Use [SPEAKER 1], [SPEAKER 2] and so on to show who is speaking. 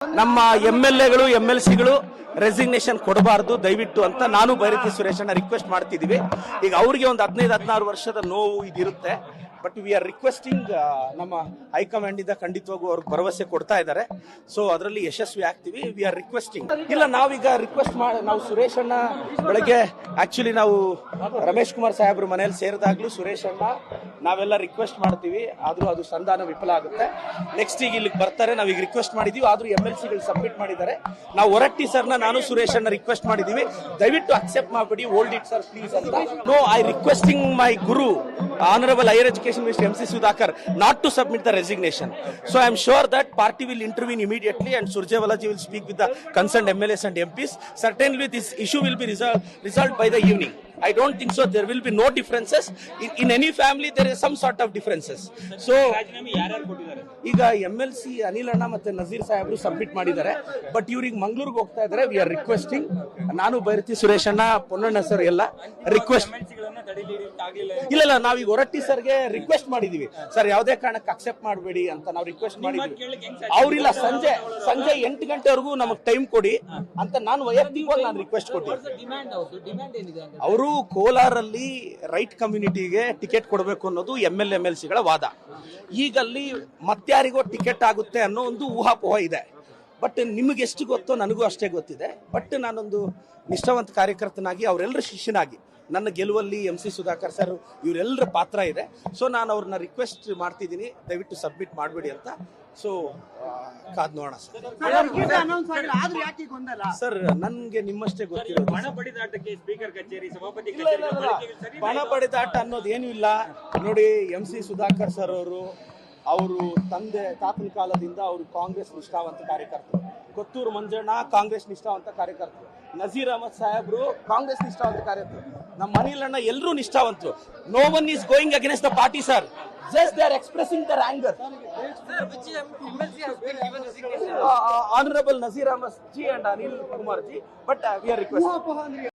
[SPEAKER 1] ನಮ್ಮ MLAಗಳು MLCಗಳು ರೆಸಿಗ್ನೇಷನ್ ಕೊಡಬಾರದು ದಯವಿಟ್ಟು ಅಂತ ನಾನು ಬೈರತಿ ಸುರೇಶಣ್ಣ ರಿಕ್ವೆಸ್ಟ್ ಮಾಡ್ತಿದೀವಿ. ಈಗ ಅವರಿಗೆ ಒಂದು 15-16 ವರ್ಷದ ನೋವು ಇದಿರುತ್ತೆ. ಬಟ್ ವಿ ಆರ್ ರಿಕ್ವೆಸ್ಟಿಂಗ್, ನಮ್ಮ ಹೈಕಮಾಂಡ್ ಇಂದ ಖಂಡಿತವಾಗೂ ಅವ್ರಿಗೆ ಭರವಸೆ ಕೊಡ್ತಾ ಇದ್ದಾರೆ. ಸೊ ಅದರಲ್ಲಿ ಯಶಸ್ವಿ ಆಗ್ತೀವಿ. We are requesting. ಇಲ್ಲ, ನಾವೀಗ ರಿಕ್ವೆಸ್ಟ್ ನಾವು ಸುರೇಶ್ ಅಣ್ಣ ಬೆಳಗ್ಗೆ ಆಕ್ಚುಲಿ ನಾವು ರಮೇಶ್ ಕುಮಾರ್ ಸಾಹೇಬ್ರ ಮನೇಲಿ ಸೇರಿದಾಗ್ಲೂ ಸುರೇಶ್ ಅಣ್ಣ ನಾವೆಲ್ಲ ರಿಕ್ವೆಸ್ಟ್ ಮಾಡ್ತೀವಿ, ಆದ್ರೂ ಅದು ಸಂಧಾನ ವಿಫಲ ಆಗುತ್ತೆ. ನೆಕ್ಸ್ಟ್ ಈಗ ಇಲ್ಲಿಗೆ ಬರ್ತಾರೆ, ನಾವೀಗ ರಿಕ್ವೆಸ್ಟ್ ಮಾಡಿದೀವಿ, ಆದ್ರೂ MLCಗಳು ಸಬ್ಮಿಟ್ ಮಾಡಿದ್ದಾರೆ. ನಾವು ಹೊರಟ್ಟಿ ಸರ್ನ ನಾನು ಸುರೇಶ್ ಅಣ್ಣ ರಿಕ್ವೆಸ್ಟ್ ಮಾಡಿದೀವಿ, ದಯವಿಟ್ಟು ಅಕ್ಸೆಪ್ಟ್ ಮಾಡಬೇಡಿ, ಹೋಲ್ಡ್ ಇಟ್ ಸರ್ ಪ್ಲೀಸ್ ಅಂತ. ನೋ, ಐ ರಿಕ್ವೆಸ್ಟಿಂಗ್ ಮೈ ಗುರು Honorable Higher Education Minister MC Sudhakar not to submit the resignation. So I am sure that party will intervene immediately and Surjewalaji will speak with the concerned MLAs and MPs. Certainly this issue will be resolved by the evening. I don't think so. There will be no differences. In any family there is some sort of differences. So ಈಗ MLC Anil ಅಣ್ಣ ಮತ್ತೆ ನಜೀರ್ ಸಾಹೇಬ್ರು submit ಮಾಡಿದ್ದಾರೆ. But ಇವ್ರಿಗೆ ಮಂಗಳೂರಿಗೆ ಹೋಗ್ತಾ ಇದ್ದಾರೆ. We are requesting, ನಾನು ಬೈರತಿ ಸುರೇಶ್ ಅಣ್ಣ, ಪೊನ್ನಣ್ಣ ಸರ್ ಎಲ್ಲ ರಿಕ್ವೆಸ್ಟ್. ಇಲ್ಲ, ನಾವೀಗ ಹೊರಟ್ಟಿ ಸರ್ಗೆ ರಿಕ್ವೆಸ್ಟ್ ಮಾಡಿದೀವಿ, ಸರ್ ಯಾವುದೇ ಕಾರಣಕ್ಕೆ ಅಕ್ಸೆಪ್ಟ್ ಮಾಡಬೇಡಿ ಅಂತ ನಾವು ರಿಕ್ವೆಸ್ಟ್ ಮಾಡಿದ್ವಿ. ಅವ್ರಿಲ್ಲ, ಸಂಜೆ 8 ಗಂಟೆವರೆಗೂ ನಮಗೆ ಟೈಮ್ ಕೊಡಿ ಅಂತ ನಾನು ವೈಯಕ್ತಿಕವಾಗಿ ನಾನು ರಿಕ್ವೆಸ್ಟ್ ಕೊಟ್ಟಿದ್ದೆ. ಅವರು ಕೋಲಾರಲ್ಲಿ ರೈಟ್ ಕಮ್ಯುನಿಟಿಗೆ ಟಿಕೆಟ್ ಕೊಡಬೇಕು ಅನ್ನೋದು MLCಗಳ ವಾದ. ಈಗಲ್ಲಿ ಮತ್ಯಾರಿಗೋ ಟಿಕೆಟ್ ಆಗುತ್ತೆ ಅನ್ನೋ ಒಂದು ಊಹಾಪೋಹ ಇದೆ. ಬಟ್ ನಿಮಗೆ ಎಷ್ಟು ಗೊತ್ತೋ ನನಗೂ ಅಷ್ಟೇ ಗೊತ್ತಿದೆ. ಬಟ್ ನಾನೊಂದು ನಿಷ್ಠಾವಂತ ಕಾರ್ಯಕರ್ತನಾಗಿ ಅವರೆಲ್ಲರ ಶಿಷ್ಯನಾಗಿ ನನ್ನ ಗೆಲುವಲ್ಲಿ MC ಸುಧಾಕರ್ ಸರ್ ಇವರೆಲ್ಲರ ಪಾತ್ರ ಇದೆ. ಸೊ ನಾನು ಅವ್ರನ್ನ ರಿಕ್ವೆಸ್ಟ್ ಮಾಡ್ತಿದ್ದೀನಿ, ದಯವಿಟ್ಟು ಸಬ್ಮಿಟ್ ಮಾಡಬೇಡಿ ಅಂತ. ಸೊ ಕಾದ್ ನೋಡೋಣ ಸರ್. ನನ್ಗೆ ನಿಮ್ಮಷ್ಟೇ ಗೊತ್ತಿರೋದು ಬಣ ಬಡಿದಾಟ ಅನ್ನೋದು ಏನೂ ಇಲ್ಲ. ನೋಡಿ, MC ಸುಧಾಕರ್ ಸರ್ ಅವರು ತಾತನ ಕಾಲದಿಂದ ಅವರು ಕಾಂಗ್ರೆಸ್ ನಿಷ್ಠಾವಂತ ಕಾರ್ಯಕರ್ತರು. ಕೊತ್ತೂರು ಮಂಜಣ್ಣ ಕಾಂಗ್ರೆಸ್ ನಿಷ್ಠಾವಂತ ಕಾರ್ಯಕರ್ತರು. ನಜೀರ್ ಅಹಮದ್ ಸಾಹೇಬ್ರು ಕಾಂಗ್ರೆಸ್ ನಿಷ್ಠಾವಂತ ಕಾರ್ಯಕರ್ತರು. ನಮ್ಮ ಅನಿಲ್ ಅಣ್ಣ ಎಲ್ಲರೂ ನಿಷ್ಠಾವಂತರು. No one is going against the party sir. Just they are expressing their anger. Sir, which MLC has been given resignation? Honorable Nazir Ahmad ji and Anil Kumar ji. But we are requesting.